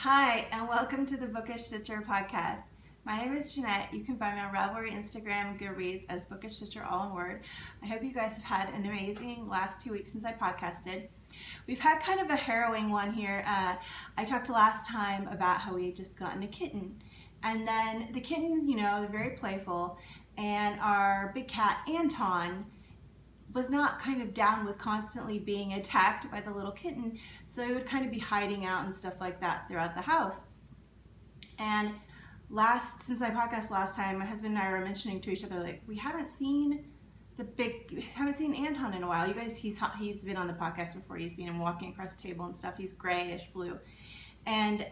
Hi, and welcome to the BookishStitcher podcast. My name is Jeanette. You can find me on Ravelry, Instagram, and Goodreads as BookishStitcher, all in word. I hope you guys have had an amazing last 2 weeks since I podcasted. We've had kind of a harrowing one here. I talked last time about how we had just gotten a kitten. And then the kittens, they're very playful. And our big cat, Anton, was not kind of down with constantly being attacked by the little kitten, so he would kind of be hiding out and stuff like that throughout the house. And since I podcast last time, my husband and I were mentioning to each other, like, we haven't seen Anton in a while. You guys, he's been on the podcast before. You've seen him walking across the table and stuff. He's grayish blue, and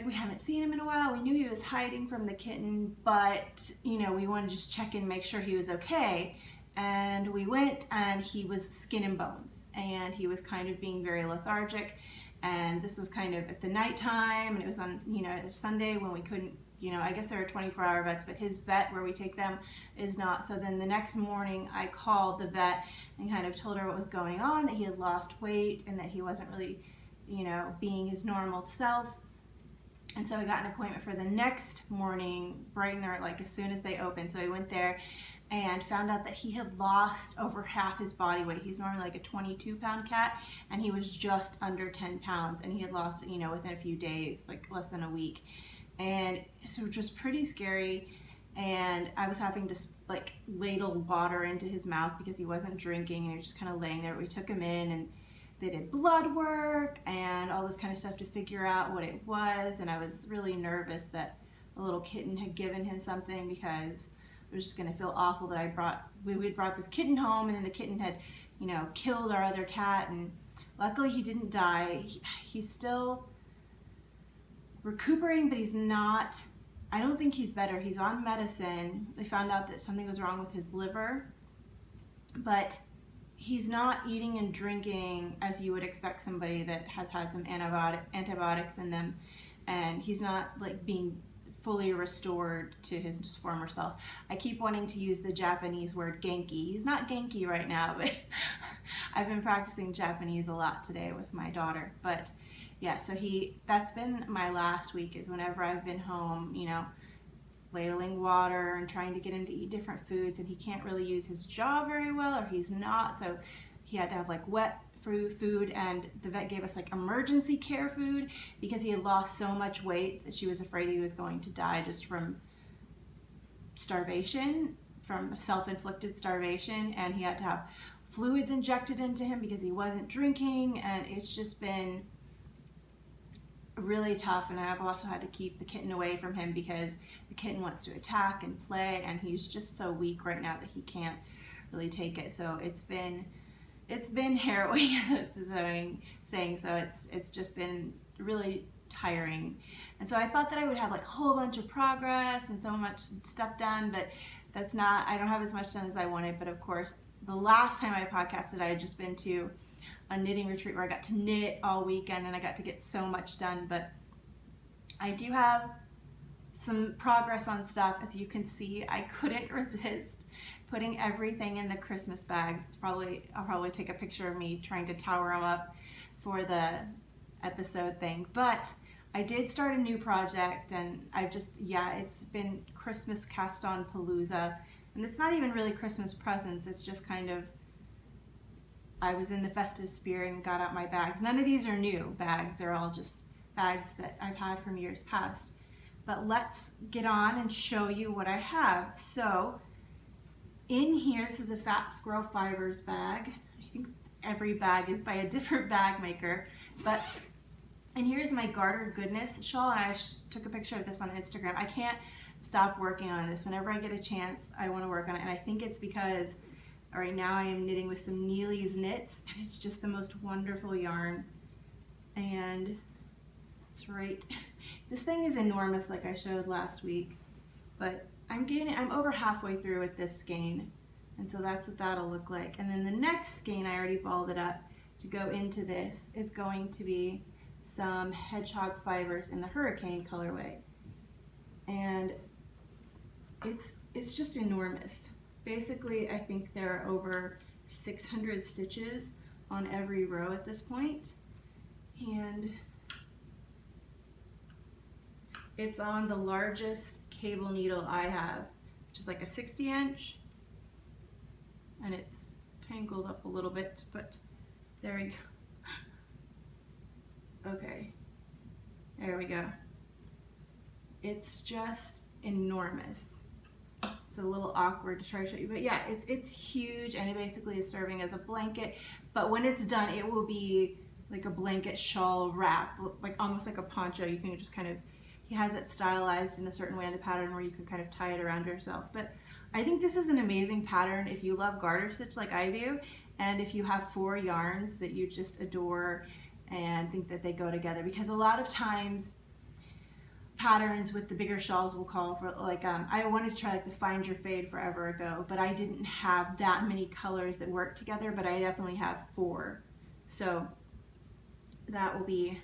we haven't seen him in a while. We knew he was hiding from the kitten, but we wanted to just check in, make sure he was okay. And we went, and he was skin and bones, and he was kind of being very lethargic. And this was kind of at the nighttime, and it was on, a Sunday when we couldn't, I guess there are 24-hour vets, but his vet where we take them is not. So then the next morning I called the vet and kind of told her what was going on, that he had lost weight and that he wasn't really, being his normal self. And so we got an appointment for the next morning, bright and early, like as soon as they opened. So we went there and found out that he had lost over half his body weight. He's normally like a 22-pound cat, and he was just under 10 pounds, and he had lost it, within a few days, like less than a week. And so it was pretty scary, and I was having to ladle water into his mouth because he wasn't drinking, and he was just kind of laying there. We took him in, and they did blood work and all this kind of stuff to figure out what it was, and I was really nervous that the little kitten had given him something, because I was just going to feel awful that we'd brought this kitten home, and then the kitten had, killed our other cat, and luckily he didn't die. He's still recuperating, but he's not, I don't think he's better. He's on medicine. They found out that something was wrong with his liver, but he's not eating and drinking as you would expect somebody that has had some antibiotics in them, and he's not being fully restored to his former self. I keep wanting to use the Japanese word genki. He's not genki right now, but I've been practicing Japanese a lot today with my daughter. But yeah, so that's been my last week, is whenever I've been home, ladling water and trying to get him to eat different foods, and he can't really use his jaw very well, or he's not, so he had to have wet food, and the vet gave us emergency care food because he had lost so much weight that she was afraid he was going to die just from starvation, from self-inflicted starvation, and he had to have fluids injected into him because he wasn't drinking, and it's just been really tough. And I've also had to keep the kitten away from him because the kitten wants to attack and play, and he's just so weak right now that he can't really take it. So it's been harrowing, as I'm saying. So it's just been really tiring. And so I thought that I would have a whole bunch of progress and so much stuff done, but I don't have as much done as I wanted. But of course, the last time I podcasted, I had just been to a knitting retreat where I got to knit all weekend, and I got to get so much done. But I do have some progress on stuff. As you can see, I couldn't resist putting everything in the Christmas bags. I'll probably take a picture of me trying to tower them up for the episode thing. But I did start a new project, and it's been Christmas cast on palooza, and it's not even really Christmas presents. It's just kind of, I was in the festive spirit and got out my bags. None of these are new bags. They're all just bags that I've had from years past. But let's get on and show you what I have. So in here, this is a Fat Squirrel Fibers bag. I think every bag is by a different bag maker. And here's my Garter Goodness shawl, and I took a picture of this on Instagram. I can't stop working on this. Whenever I get a chance, I want to work on it, and I think it's because right now I am knitting with some Neely's Knits, and it's just the most wonderful yarn. And it's right. This thing is enormous, like I showed last week, but I'm over halfway through with this skein, and so that's what that'll look like. And then the next skein, I already balled it up to go into this, is going to be some hedgehog fibers in the Hurricane colorway, and it's just enormous. Basically, I think there are over 600 stitches on every row at this point, and It's on the largest cable needle I have, which is like a 60-inch, and it's tangled up a little bit, but there we go. Okay, there we go. It's just enormous. It's a little awkward to try to show you, but yeah, it's huge, and it basically is serving as a blanket, but when it's done, it will be like a blanket shawl wrap, like almost like a poncho. You can just kind of, he has it stylized in a certain way in the pattern where you can kind of tie it around yourself. But I think this is an amazing pattern if you love garter stitch like I do, and if you have 4 yarns that you just adore and think that they go together, because a lot of times patterns with the bigger shawls will call for, like, I wanted to try like the Find Your Fade forever ago, but I didn't have that many colors that work together, but I definitely have 4. So that will be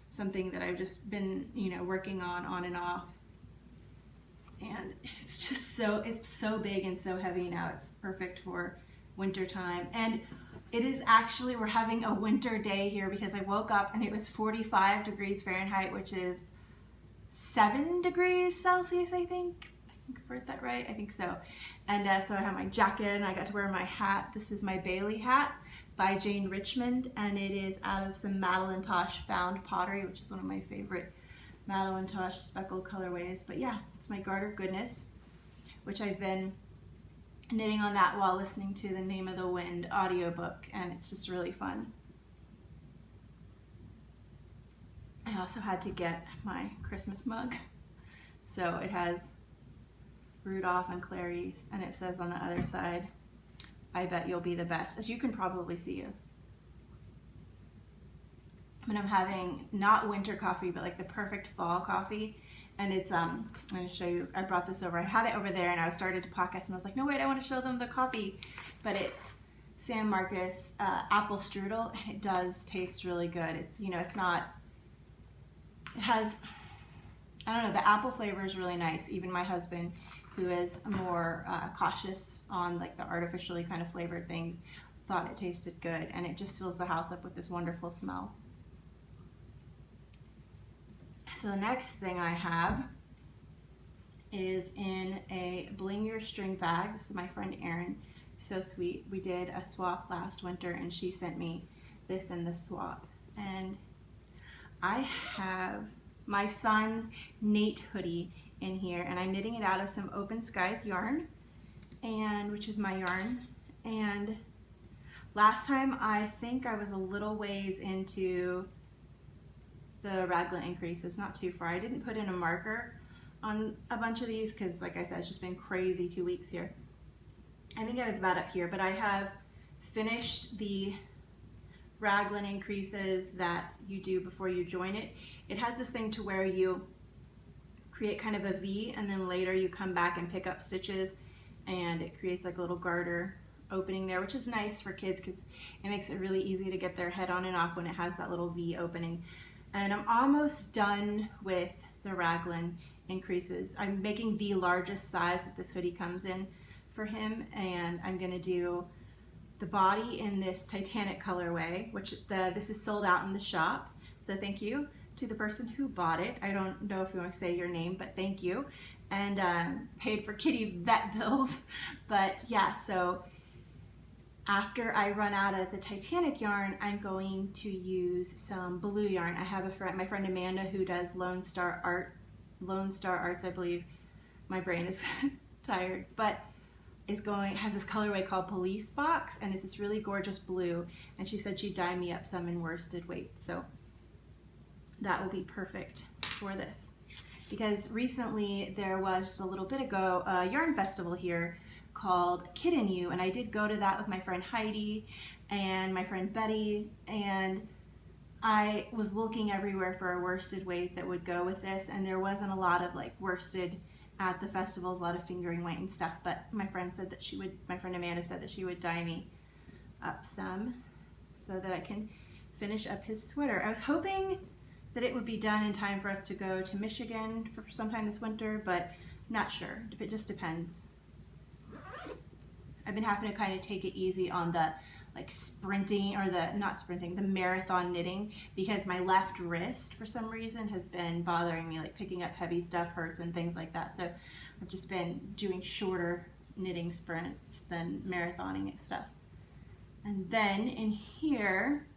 something that I've just been, you know, working on and off. And it's just so, it's so big and so heavy now. It's perfect for winter time. And it is actually, we're having a winter day here because I woke up and it was 45 degrees Fahrenheit, which is 7 degrees Celsius, I think I've heard that right. I think so. And so I have my jacket and I got to wear my hat. This is my Bailey hat by Jane Richmond, and it is out of some Madeline Tosh Found Pottery, which is one of my favorite Madeline Tosh speckled colorways. But yeah, it's my garter goodness, which I've been knitting on that while listening to the Name of the Wind audiobook, and it's just really fun. I also had to get my Christmas mug. So it has Rudolph and Clarice, and it says on the other side, I bet you'll be the best, as you can probably see. But I'm having not winter coffee, but like the perfect fall coffee. And it's, I'm gonna show you, I brought this over. I had it over there and I started to podcast and I was like, no wait, I wanna show them the coffee. But it's San Marcos apple strudel, and it does taste really good. It's, you know, it's not, it has, I don't know, the apple flavor is really nice. Even my husband, who is more cautious on like the artificially kind of flavored things, thought it tasted good, and it just fills the house up with this wonderful smell. So the next thing I have is in a Bling Your String bag. This is my friend Erin, so sweet. We did a swap last winter and she sent me this in the swap. And I have my son's Nate hoodie in here, and I'm knitting it out of some Open Skies yarn, and which is my yarn. And last time I think I was a little ways into the raglan increases, not too far. I didn't put in a marker on a bunch of these because, like I said, it's just been crazy 2 weeks here. I think I was about up here, but I have finished the raglan increases that you do before you join it. It has this thing to where you create kind of a V, and then later you come back and pick up stitches, and it creates like a little garter opening there, which is nice for kids because it makes it really easy to get their head on and off when it has that little V opening. And I'm almost done with the raglan increases. I'm making the largest size that this hoodie comes in for him, and I'm gonna do the body in this Titanic colorway, which this is sold out in the shop. So thank you to the person who bought it. I don't know if you want to say your name, but thank you. And paid for kitty vet bills. But yeah, so after I run out of the Titanic yarn, I'm going to use some blue yarn. I have a friend, my friend Amanda, who does Lone Star Arts, I believe. My brain is tired, but has this colorway called Police Box, and it's this really gorgeous blue, and she said she'd dye me up some in worsted weight, so that will be perfect for this. Because recently there was just a little bit ago a yarn festival here called Kitten You, and I did go to that with my friend Heidi and my friend Betty, and I was looking everywhere for a worsted weight that would go with this, and there wasn't a lot of like worsted at the festivals, a lot of fingering weight and stuff, but my friend said that she would, my friend Amanda said that she would dye me up some so that I can finish up his sweater. I was hoping that it would be done in time for us to go to Michigan for sometime this winter, but not sure. It just depends. I've been having to kind of take it easy on the like sprinting, or the marathon knitting, because my left wrist for some reason has been bothering me, like picking up heavy stuff hurts and things like that. So I've just been doing shorter knitting sprints than marathoning stuff. And then in here,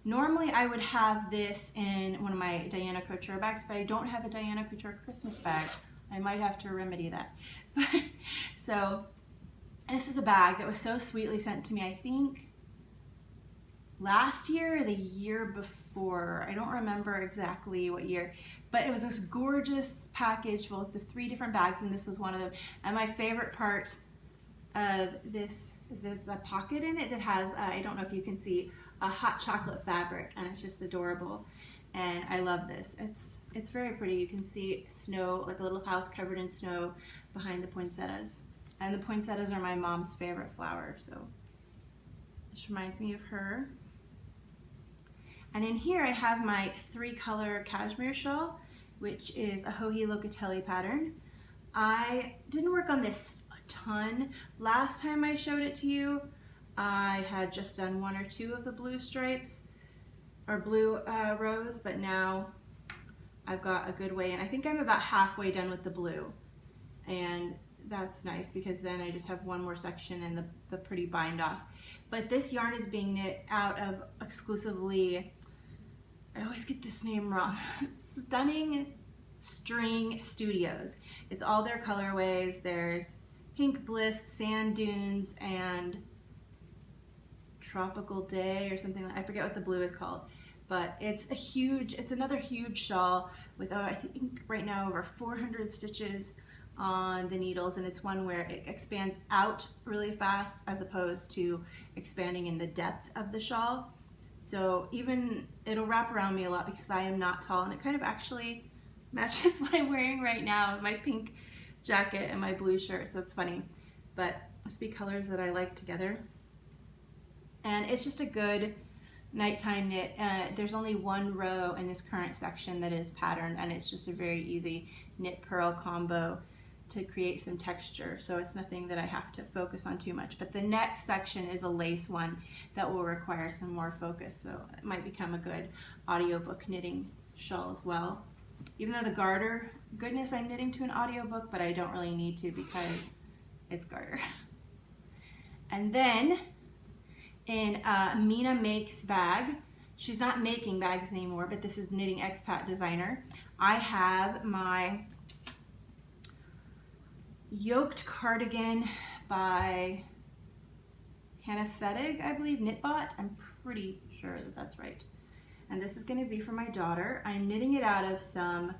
normally I would have this in one of my Diana Couture bags, but I don't have a Diana Couture Christmas bag. I might have to remedy that. So this is a bag that was so sweetly sent to me, I think last year or the year before. I don't remember exactly what year, but it was this gorgeous package full of the 3 different bags, and this was one of them. And my favorite part of this is there's a pocket in it that has, I don't know if you can see, a hot chocolate fabric, and it's just adorable. And I love this. It's very pretty. You can see snow, like a little house covered in snow behind the poinsettias. And the poinsettias are my mom's favorite flower, so this reminds me of her. And in here I have my 3-color cashmere shawl, which is a Hoodie Locatelli pattern. I didn't work on this a ton. Last time I showed it to you, I had just done 1 or 2 of the blue stripes, or blue rows, but now I've got a good way in. I think I'm about halfway done with the blue, and that's nice because then I just have 1 more section and the pretty bind off. But this yarn is being knit out of exclusively, I always get this name wrong, Stunning String Studios. It's all their colorways. There's Pink Bliss, Sand Dunes, and Tropical Day or something. I forget what the blue is called, but it's another huge shawl with I think right now over 400 stitches on the needles, and it's one where it expands out really fast as opposed to expanding in the depth of the shawl. So even it'll wrap around me a lot because I am not tall, and it kind of actually matches what I'm wearing right now, my pink jacket and my blue shirt, so it's funny. But must be colors that I like together. And it's just a good nighttime knit. There's only 1 row in this current section that is patterned, and it's just a very easy knit purl combo to create some texture, so it's nothing that I have to focus on too much. But the next section is a lace one that will require some more focus, so it might become a good audiobook knitting shawl as well. Even though the garter, goodness, I'm knitting to an audiobook, but I don't really need to because it's garter. And then in Mina Makes bag, she's not making bags anymore, but this is Knitting Expat Designer. I have my yoked cardigan by Hannah Fettig, I believe, Knitbot. I'm pretty sure that that's right. And this is going to be for my daughter. I'm knitting it out of some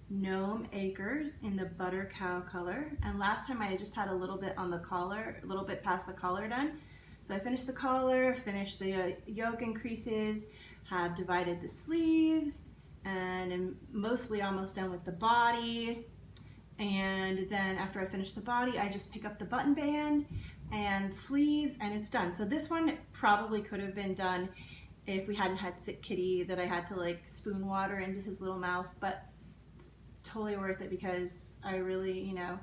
Gnome Acres in the Butter Cow color. And last time I just had a little bit on the collar, a little bit past the collar done. So I finished the collar, finished the yoke increases, have divided the sleeves, and I'm mostly almost done with the body. And then after I finish the body, I just pick up the button band and sleeves, and it's done. So this one probably could have been done if we hadn't had Sick Kitty that I had to like spoon water into his little mouth, but it's totally worth it because I really, you know,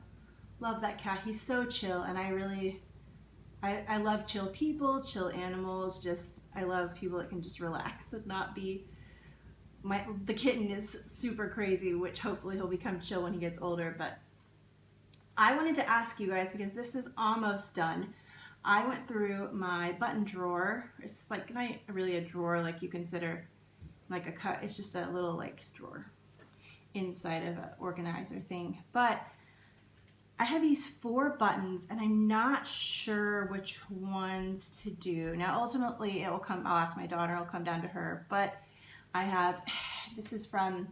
love that cat. He's so chill, and I love chill people, chill animals. Just, I love people that can just relax and not be, the kitten is super crazy, which hopefully he'll become chill when he gets older. But I wanted to ask you guys, because this is almost done, I went through my button drawer. It's like not really a drawer like you consider like a cut. It's just a little like drawer inside of an organizer thing. But I have these 4 buttons, and I'm not sure which ones to do. Now ultimately it will come, I'll ask my daughter, it'll come down to her, but I have, this is from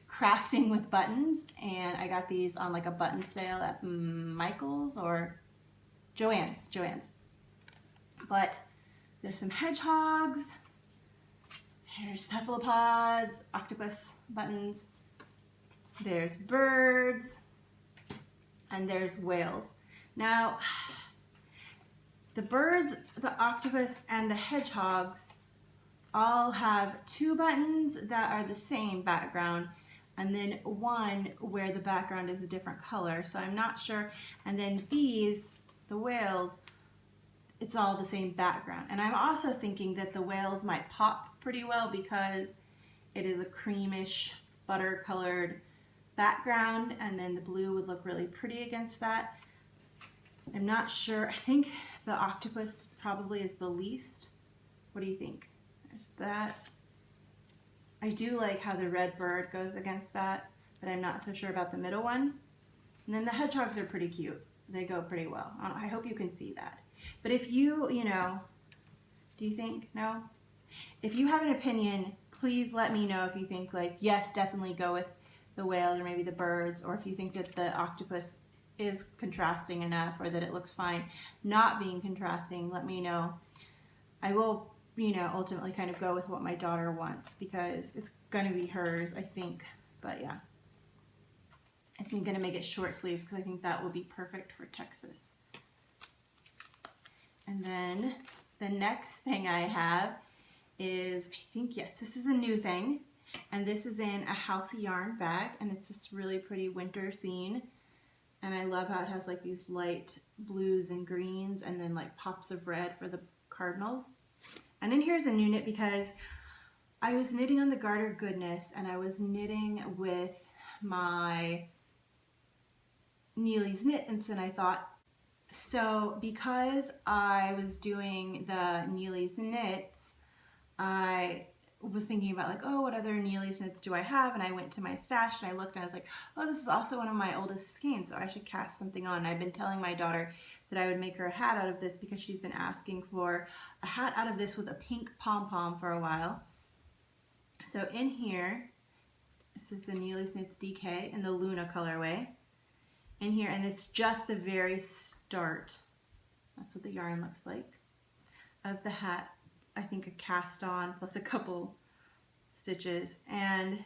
Crafting with Buttons, and I got these on like a button sale at Michael's or Joann's. But there's some hedgehogs, there's cephalopods, octopus buttons, there's birds, and there's whales. Now, the birds, the octopus, and the hedgehogs all have 2 buttons that are the same background, and then 1 where the background is a different color, so I'm not sure. And then these, the whales, it's all the same background. And I'm also thinking that the whales might pop pretty well because it is a creamish butter colored background, and then the blue would look really pretty against that. I'm not sure. I think the octopus probably is the least. What do you think? There's that. I do like how the red bird goes against that, but I'm not so sure about the middle one. And then the hedgehogs are pretty cute. They go pretty well. I hope you can see that. But if you know, do you think? No? If you have an opinion, please let me know if you think like, yes, definitely go with the whales or maybe the birds, or if you think that the octopus is contrasting enough or that it looks fine not being contrasting, let me know. I will, ultimately kind of go with what my daughter wants because it's going to be hers, I think. But yeah, I think I'm going to make it short sleeves because I think that will be perfect for Texas. And then the next thing I have is, I think, yes, this is a new thing. And this is in a Housey yarn bag, and it's this really pretty winter scene. And I love how it has like these light blues and greens and then like pops of red for the cardinals. And then here's a new knit because I was knitting on the Garter Goodness, and I was knitting with my Neely's Knit, and then I thought, so because I was doing the Neely's Knits, I was thinking about like, oh, what other Neely's Knits do I have? And I went to my stash and I looked and I was like, oh, this is also one of my oldest skeins, so I should cast something on. And I've been telling my daughter that I would make her a hat out of this because she's been asking for a hat out of this with a pink pom-pom for a while. So in here, this is the Neely's Knits DK in the Luna colorway. In here, and it's just the very start. That's what the yarn looks like of the hat. I think a cast on plus a couple stitches, and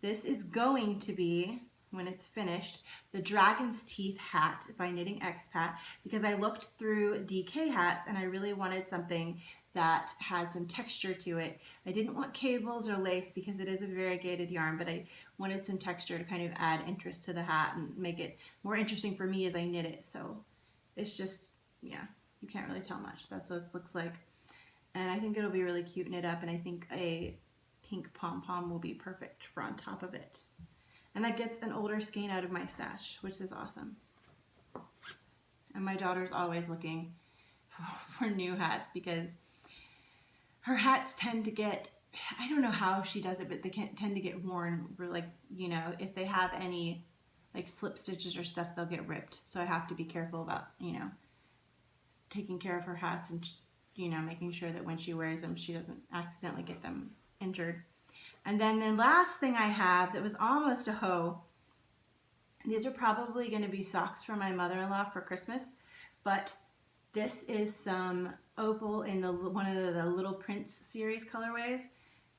this is going to be, when it's finished, the Dragon's Teeth hat by Knitting Expat, because I looked through DK hats and I really wanted something that had some texture to it. I didn't want cables or lace because it is a variegated yarn, but I wanted some texture to kind of add interest to the hat and make it more interesting for me as I knit it. So it's just, yeah, you can't really tell much. That's what it looks like. And I think it'll be really cute knit up, and I think a pink pom-pom will be perfect for on top of it. And that gets an older skein out of my stash, which is awesome. And my daughter's always looking for new hats because her hats tend to get, I don't know how she does it, but they tend to get worn, like, if they have any like slip stitches or stuff, they'll get ripped. So I have to be careful about, taking care of her hats and making sure that when she wears them, she doesn't accidentally get them injured. And then the last thing I have that was almost a hoe, these are probably going to be socks for my mother-in-law for Christmas, but this is some opal in one of the Little Prince series colorways,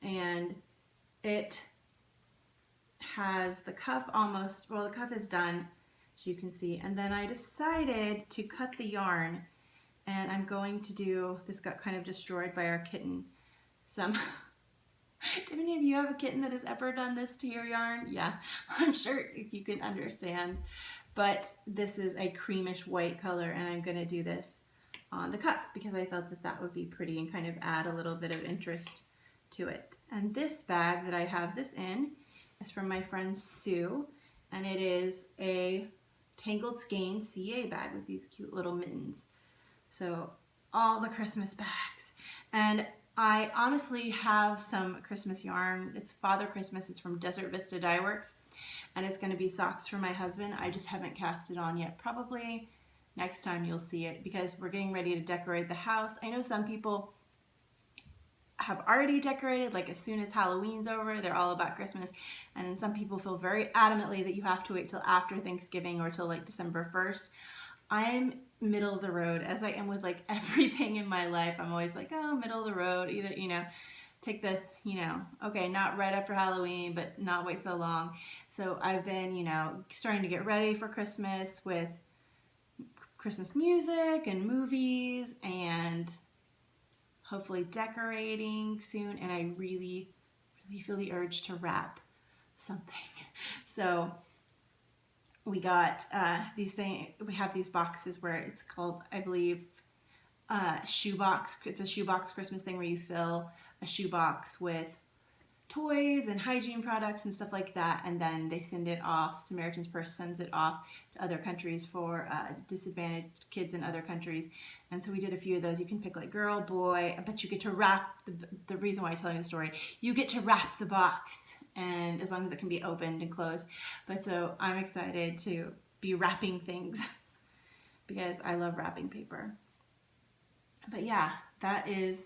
and it has the cuff almost, well, the cuff is done, as you can see, and then I decided to cut the yarn. And I'm going to do, this got kind of destroyed by our kitten. Do any of you have a kitten that has ever done this to your yarn? Yeah, I'm sure you can understand. But this is a creamish white color, and I'm going to do this on the cuff because I thought that that would be pretty and kind of add a little bit of interest to it. And this bag that I have this in is from my friend Sue, and it is a Tangled Skein CA bag with these cute little mittens. So all the Christmas bags. And I honestly have some Christmas yarn. It's Father Christmas. It's from Desert Vista Dye Works. And it's going to be socks for my husband. I just haven't cast it on yet. Probably next time you'll see it because we're getting ready to decorate the house. I know some people have already decorated, like as soon as Halloween's over, they're all about Christmas. And then some people feel very adamantly that you have to wait till after Thanksgiving or till like December 1st. I'm middle of the road, as I am with like everything in my life. I'm always like, oh, middle of the road, either, take the, okay, not right after Halloween, but not wait so long. So I've been, starting to get ready for Christmas with Christmas music and movies and hopefully decorating soon. And I really, really feel the urge to wrap something. So we got these things, we have these boxes where it's called, I believe, shoebox. It's a shoebox Christmas thing where you fill a shoebox with toys and hygiene products and stuff like that, and then they send it off. Samaritan's Purse sends it off to other countries for disadvantaged kids in other countries. And so we did a few of those. You can pick like girl, boy, but you get to wrap the reason why I'm telling the story, you get to wrap the box, and as long as it can be opened and closed. But so I'm excited to be wrapping things because I love wrapping paper. But yeah, that is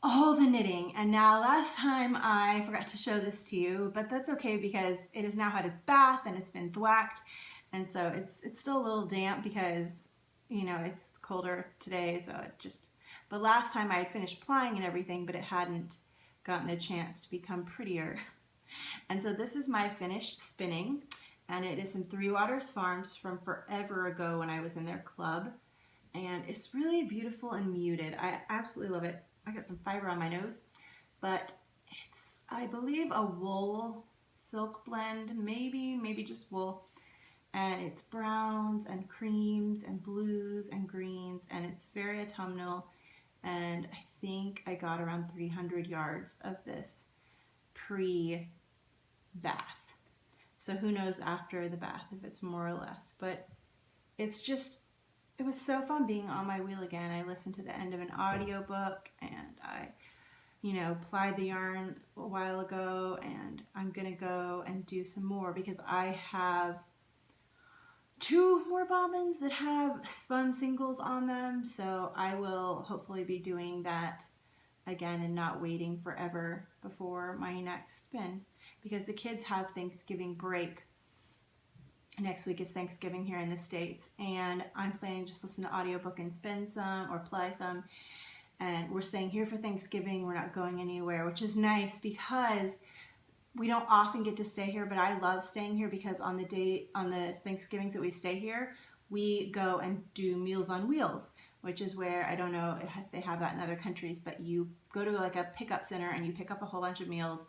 all the knitting. And now last time I forgot to show this to you, but that's okay because it has now had its bath and it's been thwacked, and so it's still a little damp because, you know, it's colder today, so it just, but last time I had finished plying and everything, but it hadn't gotten a chance to become prettier. And so this is my finished spinning, and it is some Three Waters Farms from forever ago when I was in their club, and it's really beautiful and muted. I absolutely love it. I got some fiber on my nose, but it's, I believe, a wool silk blend, maybe just wool, and it's browns and creams and blues and greens, and it's very autumnal, and I think I got around 300 yards of this pre-bath. So who knows after the bath if it's more or less, but it's just, it was so fun being on my wheel again. I listened to the end of an audiobook, and I, you know, plied the yarn a while ago, and I'm gonna go and do some more because I have 2 more bobbins that have spun singles on them, so I will hopefully be doing that again and not waiting forever before my next spin, because the kids have Thanksgiving break. Next week is Thanksgiving here in the States, and I'm planning to just listen to audiobook and spin some or ply some, and we're staying here for Thanksgiving. We're not going anywhere, which is nice because we don't often get to stay here, but I love staying here because on the Thanksgivings that we stay here, we go and do Meals on Wheels, which is where, I don't know if they have that in other countries, but you go to like a pickup center and you pick up a whole bunch of meals,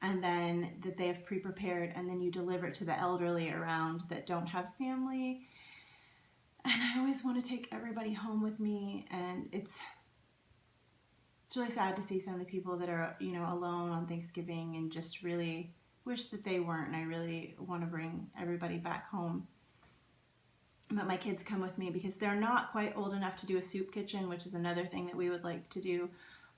and then that they have pre-prepared, and then you deliver it to the elderly around that don't have family. And I always want to take everybody home with me, and it's really sad to see some of the people that are, you know, alone on Thanksgiving and just really wish that they weren't, and I really want to bring everybody back home. But my kids come with me because they're not quite old enough to do a soup kitchen, which is another thing that we would like to do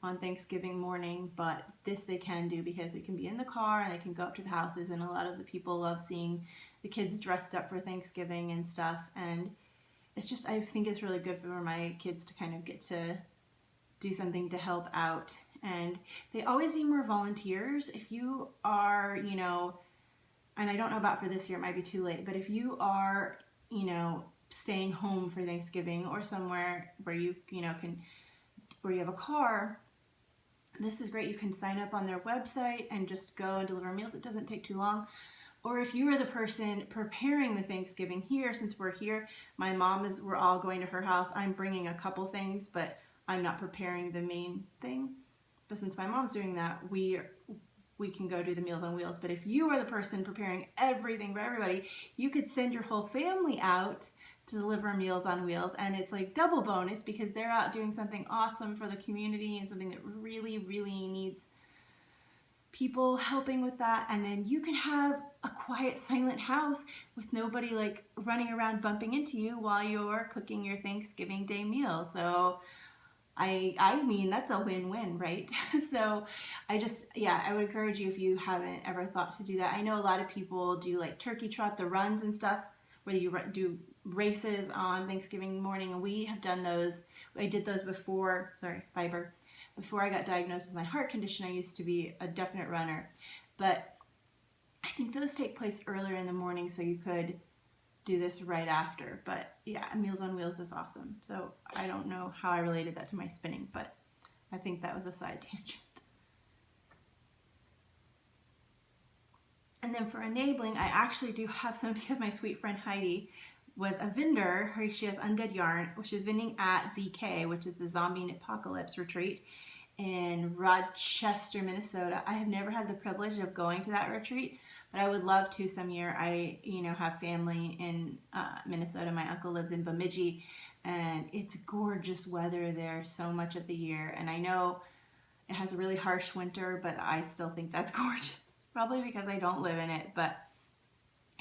on Thanksgiving morning, but this they can do because we can be in the car and they can go up to the houses, and a lot of the people love seeing the kids dressed up for Thanksgiving and stuff, and it's just, I think it's really good for my kids to kind of get to do something to help out. And they always need more volunteers. If you are, you know, and I don't know about for this year, it might be too late, but if you are, you know, staying home for Thanksgiving or somewhere where you know, where you have a car, this is great. You can sign up on their website and just go and deliver meals. It doesn't take too long. Or if you are the person preparing the Thanksgiving here, since we're here, my mom we're all going to her house. I'm bringing a couple things, but I'm not preparing the main thing. But since my mom's doing that, we can go do the Meals on Wheels. But if you are the person preparing everything for everybody, you could send your whole family out to deliver Meals on Wheels, and it's like double bonus because they're out doing something awesome for the community and something that really, really needs people helping with that. And then you can have a quiet, silent house with nobody like running around bumping into you while you're cooking your Thanksgiving Day meal. So I mean, that's a win-win, right? So I would encourage you, if you haven't ever thought to do that. I know a lot of people do like turkey trot, the runs and stuff, where you do races on Thanksgiving morning, and we have done those. I did those before I got diagnosed with my heart condition. I used to be a definite runner, but I think those take place earlier in the morning, so you could do this right after. But yeah, Meals on Wheels is awesome. So I don't know how I related that to my spinning, but I think that was a side tangent. And then for enabling, I actually do have some because my sweet friend Heidi was a vendor. She has Undead Yarn, which is vending at ZK, which is the Zombie Knitpocalypse retreat. in Rochester, Minnesota. I have never had the privilege of going to that retreat, but I would love to some year. I, have family in Minnesota. My uncle lives in Bemidji, and it's gorgeous weather there so much of the year. And I know it has a really harsh winter, but I still think that's gorgeous. Probably because I don't live in it, but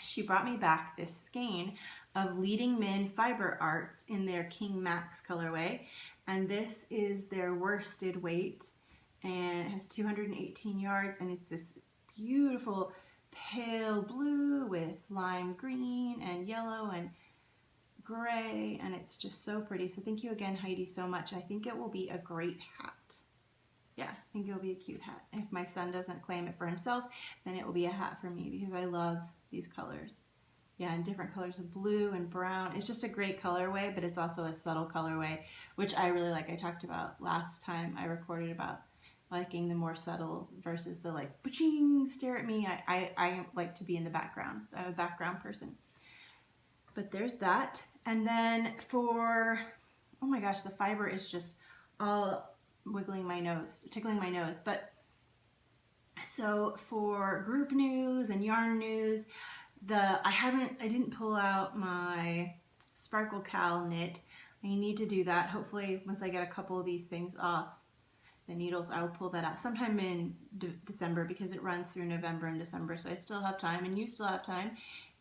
she brought me back this skein of Leading Men Fiber Arts in their King Max colorway. And this is their worsted weight, and it has 218 yards, and it's this beautiful pale blue with lime green and yellow and gray, and it's just so pretty. So thank you again, Heidi, so much. I think it will be a great hat. Yeah, I think it will be a cute hat. If my son doesn't claim it for himself, then it will be a hat for me because I love these colors. Yeah, and different colors of blue and brown. It's just a great colorway, but it's also a subtle colorway, which I really like. I talked about last time I recorded about liking the more subtle versus the like, ba-ching, stare at me. I like to be in the background. I'm a background person. But there's that. And then for, oh my gosh, the fiber is just all tickling my nose. But so for group news and yarn news, I didn't pull out my Sparkle Cal knit. I need to do that. Hopefully once I get a couple of these things off the needles, I will pull that out sometime in December, because it runs through November and December. So I still have time, and you still have time.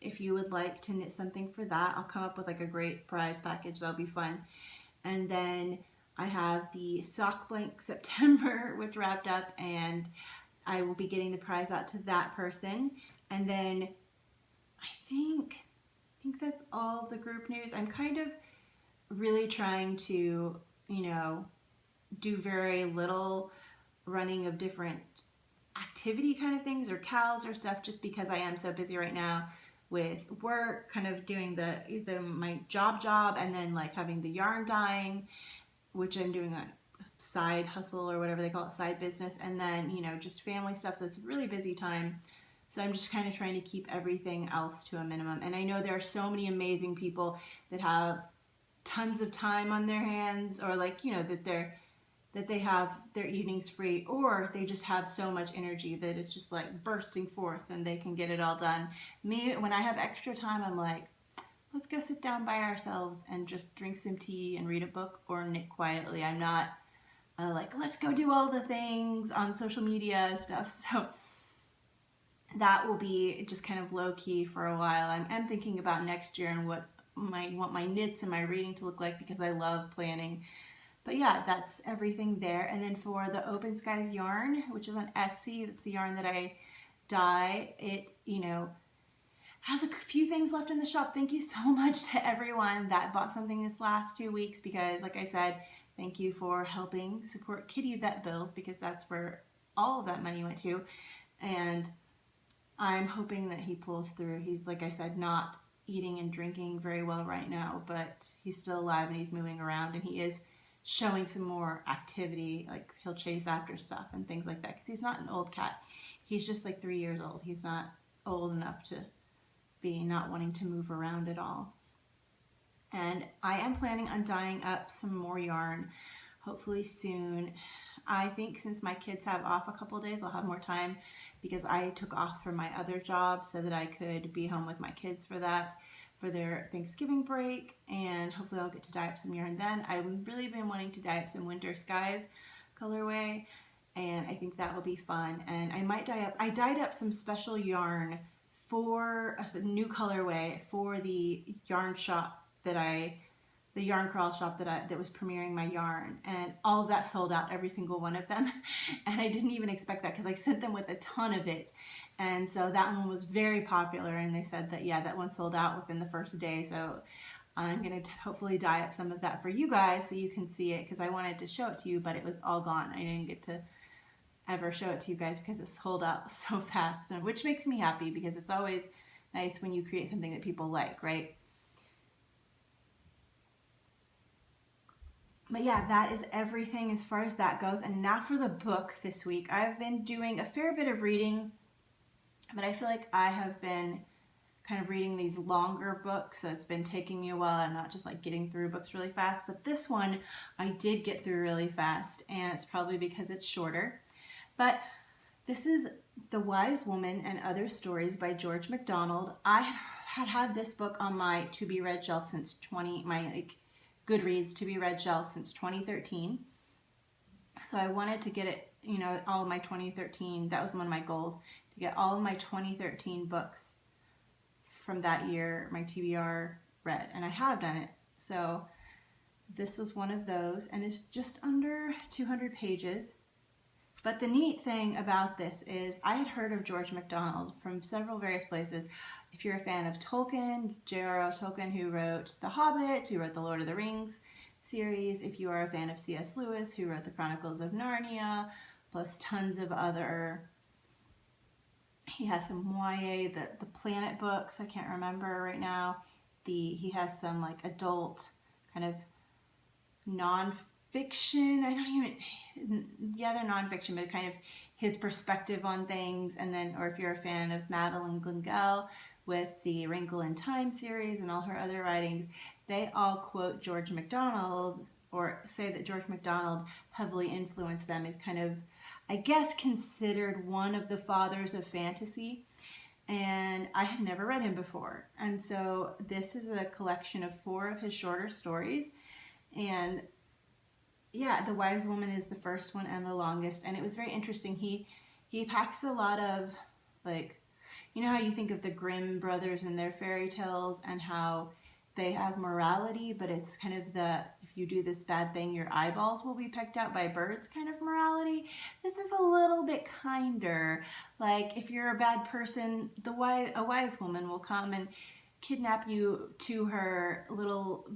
If you would like to knit something for that, I'll come up with like a great prize package. That'll be fun. And then I have the Sock Blank September, which wrapped up, and I will be getting the prize out to that person. And then I think that's all the group news. I'm kind of really trying to, do very little running of different activity kind of things or cows or stuff, just because I am so busy right now with work, kind of doing my job, and then like having the yarn dyeing, which I'm doing a side hustle or whatever they call it, side business, and then, just family stuff. So it's a really busy time. So I'm just kind of trying to keep everything else to a minimum. And I know there are so many amazing people that have tons of time on their hands, or like, that they have their evenings free, or they just have so much energy that it's just like bursting forth and they can get it all done. Me, when I have extra time, I'm like, let's go sit down by ourselves and just drink some tea and read a book or knit quietly. I'm not like, let's go do all the things on social media and stuff. So that will be just kind of low key for a while. I'm thinking about next year and what my knits and my reading to look like, because I love planning. But yeah, that's everything there. And then for the Open Skies yarn, which is on Etsy, that's the yarn that I dye. It, has a few things left in the shop. Thank you so much to everyone that bought something this last 2 weeks, because like I said, thank you for helping support Kitty vet bills, because that's where all of that money went to. And I'm hoping that he pulls through. He's, like I said, not eating and drinking very well right now, but he's still alive and he's moving around, and he is showing some more activity. Like he'll chase after stuff and things like that, because he's not an old cat. He's just like 3 years old. He's not old enough to be not wanting to move around at all. And I am planning on dyeing up some more yarn, hopefully soon. I think since my kids have off a couple of days, I'll have more time, because I took off from my other job so that I could be home with my kids for their Thanksgiving break, and hopefully I'll get to dye up some yarn then. I've really been wanting to dye up some Winter Skies colorway, and I think that will be fun. And I dyed up some special yarn for a new colorway for the yarn shop the yarn crawl shop that was premiering my yarn, and all of that sold out, every single one of them. And I didn't even expect that, because I sent them with a ton of it, and so that one was very popular, and they said that that one sold out within the first day. So I'm gonna hopefully dye up some of that for you guys so you can see it, because I wanted to show it to you, but it was all gone. I didn't get to ever show it to you guys because it sold out so fast, which makes me happy, because it's always nice when you create something that people like, right? But yeah, that is everything as far as that goes. And now for the book this week. I've been doing a fair bit of reading, but I feel like I have been kind of reading these longer books, so it's been taking me a while. I'm not just like getting through books really fast, but this one I did get through really fast, and it's probably because it's shorter. But this is The Wise Woman and Other Stories by George MacDonald. I had this book on my to be read shelf since my Goodreads to be read shelf since 2013. So I wanted to get it, all of my 2013, that was one of my goals, to get all of my 2013 books from that year, my TBR read, and I have done it. So this was one of those, and it's just under 200 pages. But the neat thing about this is I had heard of George MacDonald from several various places. If you're a fan of Tolkien, J.R.R. Tolkien, who wrote The Hobbit, who wrote the Lord of the Rings series. If you are a fan of C.S. Lewis, who wrote the Chronicles of Narnia, plus tons of other, he has some YA, the Planet books, I can't remember right now. He has some like adult kind of non-fiction, they're non-fiction, but kind of his perspective on things. And then, or if you're a fan of Madeline Glengel with the Wrinkle in Time series and all her other writings, they all quote George MacDonald, or say that George MacDonald heavily influenced them, is kind of, I guess, considered one of the fathers of fantasy. And I had never read him before. And so this is a collection of 4 of his shorter stories. And yeah, The Wise Woman is the first one and the longest. And it was very interesting. He packs a lot of, like, you know how you think of the Grimm brothers and their fairy tales and how they have morality, but it's kind of the, if you do this bad thing, your eyeballs will be pecked out by birds kind of morality. This is a little bit kinder. Like, if you're a bad person, a wise woman will come and kidnap you to her little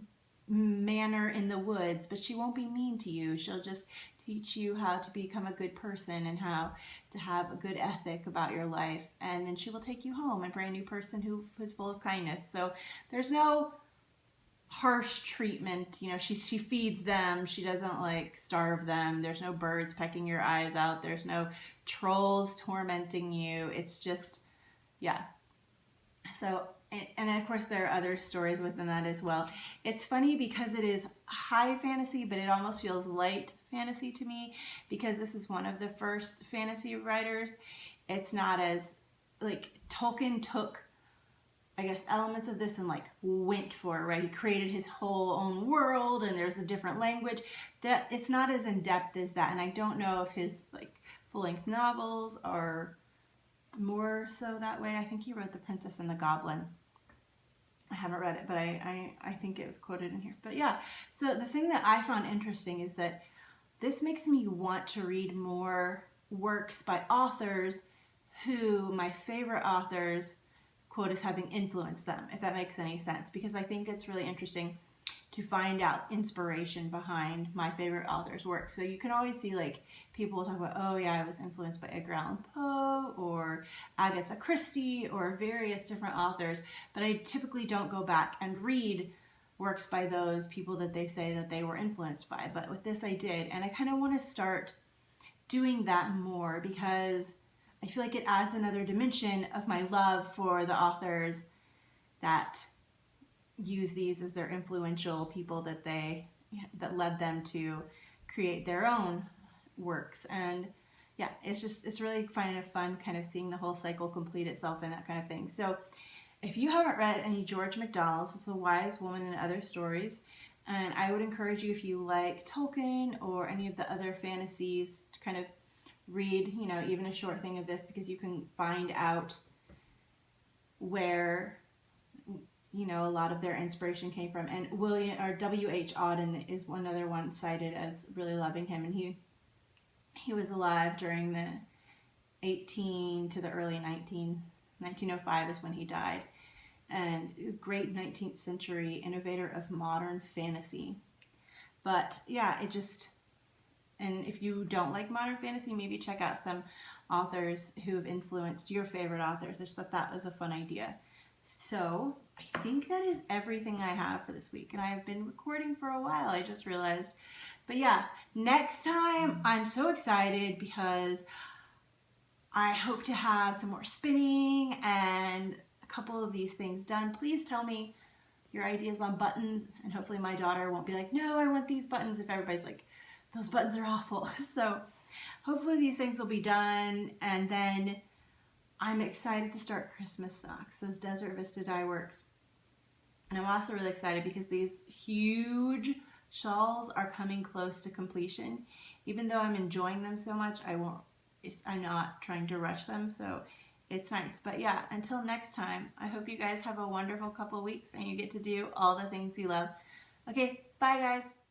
manor in the woods, but she won't be mean to you. She'll just teach you how to become a good person and how to have a good ethic about your life, and then she will take you home, a brand new person who is full of kindness. So there's no harsh treatment, she feeds them, she doesn't like starve them, there's no birds pecking your eyes out, there's no trolls tormenting you. It's just, yeah. So, and of course there are other stories within that as well. It's funny because it is high fantasy, but it almost feels light fantasy to me, because this is one of the first fantasy writers. It's not as, like, Tolkien took, I guess, elements of this and like went for it, right? He created his whole own world, and there's a different language. That it's not as in depth as that, and I don't know if his like full-length novels are more so that way. I think he wrote The Princess and the Goblin. I haven't read it, but I think it was quoted in here. But yeah, so the thing that I found interesting is that this makes me want to read more works by authors who my favorite authors quote as having influenced them, if that makes any sense, because I think it's really interesting to find out inspiration behind my favorite author's work. So you can always see, like, people will talk about, oh yeah, I was influenced by Edgar Allan Poe or Agatha Christie or various different authors, but I typically don't go back and read works by those people that they say that they were influenced by. But with this I did, and I kind of want to start doing that more, because I feel like it adds another dimension of my love for the authors that use these as their influential people that led them to create their own works. And yeah, it's really fun kind of seeing the whole cycle complete itself and that kind of thing. So if you haven't read any George MacDonald, it's The Wise Woman and Other Stories, and I would encourage you, if you like Tolkien or any of the other fantasies, to kind of read, even a short thing of this, because you can find out where, a lot of their inspiration came from. And W.H. Auden is another one cited as really loving him, and he was alive during the 18 to the early 1905 is when he died, and great 19th century innovator of modern fantasy. But yeah, and if you don't like modern fantasy, maybe check out some authors who have influenced your favorite authors. I just thought that was a fun idea. So I think that is everything I have for this week, and I have been recording for a while, I just realized. But yeah, next time I'm so excited, because I hope to have some more spinning and a couple of these things done. Please tell me your ideas on buttons, and hopefully my daughter won't be like, no, I want these buttons, if everybody's like, those buttons are awful. So hopefully these things will be done, and then I'm excited to start Christmas socks, those Desert Vista Dye Works. And I'm also really excited because these huge shawls are coming close to completion. Even though I'm enjoying them so much, I'm not trying to rush them, so it's nice. But yeah, until next time, I hope you guys have a wonderful couple weeks and you get to do all the things you love. Okay, bye guys.